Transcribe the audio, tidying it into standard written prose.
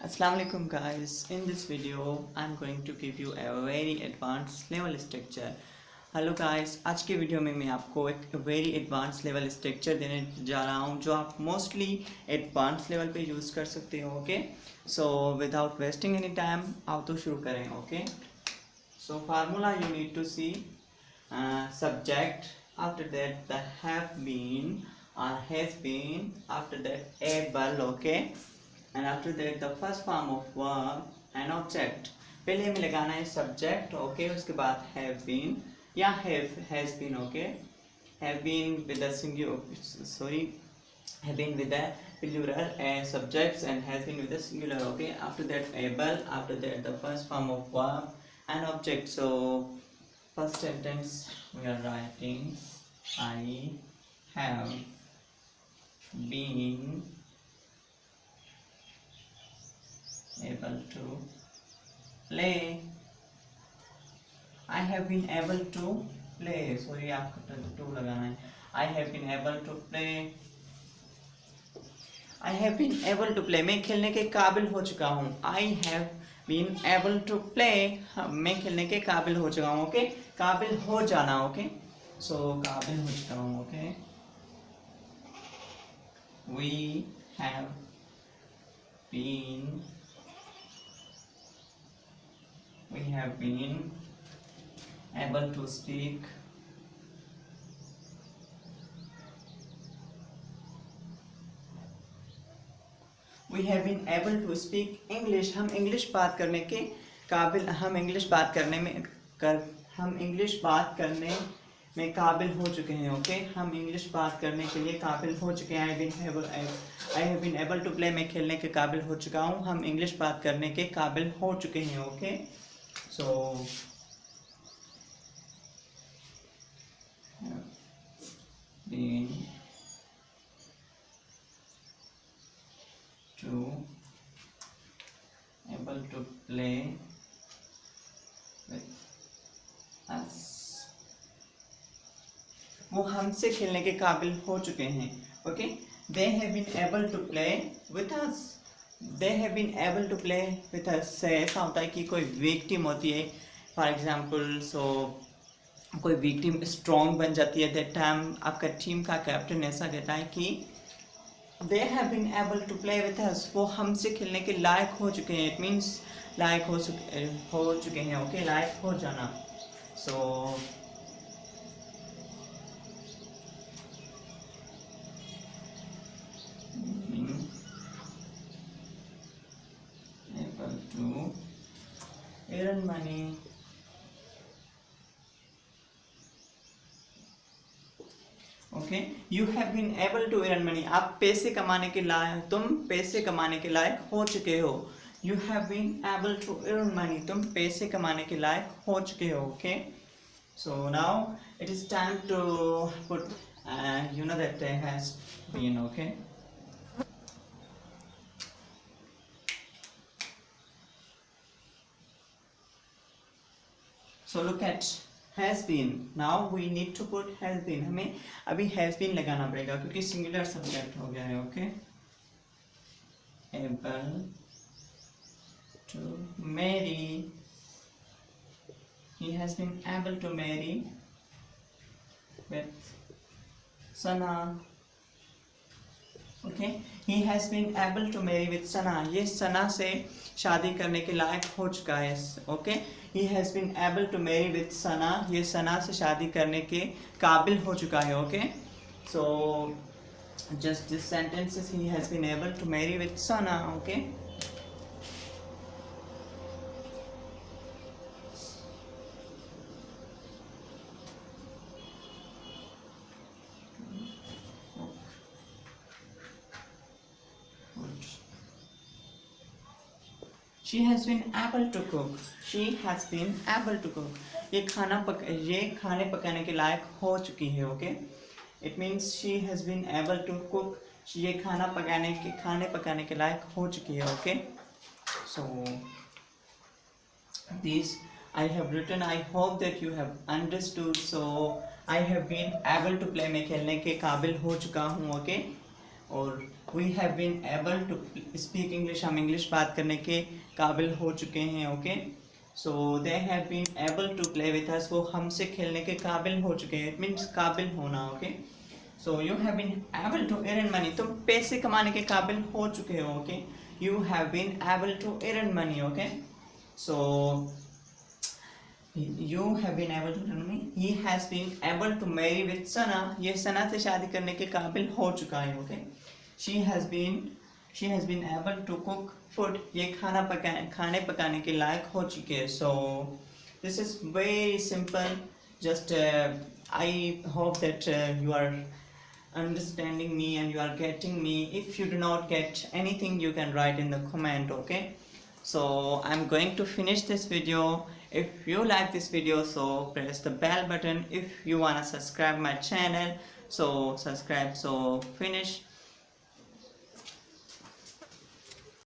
Assalamualaikum guys. In this video I'm going to give you a very advanced level structure. Hello guys, आज के video में मैं आपको एक वेरी एडवांस लेवल स्ट्रक्चर देने जा रहा हूँ जो आप मोस्टली एडवांस लेवल पे यूज़ कर सकते हो. Okay, so without wasting any time आओ तो शुरू करें. Okay, so formula you need to see subject, after that the have been or has been, after that able. Okay, and after that the first form of verb and object. पहले हमें लगाना है subject. Okay, उसके बाद have been या have has been. Okay, have been with the singular, have been with the plural subjects and has been with the singular. Okay, after that able, after that the first form of verb and object. So first sentence we are writing, I have been able to play. I have been able to play. Sorry, आपको to लगाना है. I have been able to play. I have been able to play. मैं खेलने के काबिल हो चुका हूँ. I have been able to play. मैं खेलने के काबिल हो चुका हूँ. ओके, काबिल हो जाना. ओके, सो काबिल हो चुका हूँ. Okay, we have been able to speak we have been able to speak English. हम इंग्लिश बात करने के काबिल, हम इंग्लिश बात करने में काबिल हो चुके हैं. ओके, हम इंग्लिश बात करने के लिए काबिल हो चुके हैं. I have been able to play. मैं खेलने के काबिल हो चुका हूँ. हम इंग्लिश बात करने के काबिल हो चुके हैं. Okay, so been to able to play with us. वो हमसे खेलने के काबिल हो चुके हैं. Okay, they have been able to play with us. they have been able to play with us से ऐसा होता है कि कोई वीक टीम होती है, फॉर एग्जांपल. सो कोई वीक टीम स्ट्रॉन्ग बन जाती है. दैट टाइम आपका टीम का कैप्टन ऐसा कहता है कि they have been able to play with us. वो हमसे खेलने के लायक हो चुके हैं. इट मीन्स लायक हो चुके हैं. ओके, लायक हो जाना. So able to earn money. Okay, you have been able to earn money. आप पैसे कमाने के लायक, तुम पैसे कमाने के लायक हो चुके हो. You have been able to earn money. तुम पैसे कमाने के लायक हो चुके हो. Okay, so now it is time to put you know that there has been. Okay, so look at has been. Now we need to put has been. हमें अभी has been लगाना पड़ेगा क्योंकि सिंगुलर सब्जेक्ट हो गया है. Okay, able to marry. He has been able to marry with Sana. Okay, he has been able to marry with Sana. ये सना से शादी करने के लायक हो चुका है. Okay, he has been able to marry with Sana. ये सना से शादी करने के काबिल हो चुका है. Okay, so just this sentences, he has been able to marry with Sana. Okay, She has been able to cook. She has been able to cook. ये खाने पकाने के लायक हो चुकी है. Okay, it means she has been able to cook. ये खाने पकाने के लायक हो चुकी है. Okay, so this I have written. I hope that you have understood. So I have been able to play. मैं खेलने के काबिल हो चुका हूँ. ओके, और we have been able to speak English, हम इंग्लिश बात करने के काबिल हो चुके हैं. Okay, so they have been able to play with us, वो हमसे खेलने के काबिल हो चुके हैं. इट मीन्स काबिल होना. Okay, so you have been able to earn money, तुम पैसे कमाने के काबिल हो चुके हो. Okay, you have been able to earn money. Okay, so you have been able to tell me. He has been able to marry with Sana, ये सना से शादी करने के काबिल हो चुका है. Okay, she has been able to cook food, ये खाने पकाने के लायक हो चुके हैं. So this is very simple. Just I hope that you are understanding me and you are getting me. If you do not get anything, you can write in the comment. Okay, so I'm going to finish this video. If you like this video, so press the bell button. If you wanna subscribe my channel, so subscribe. So finish.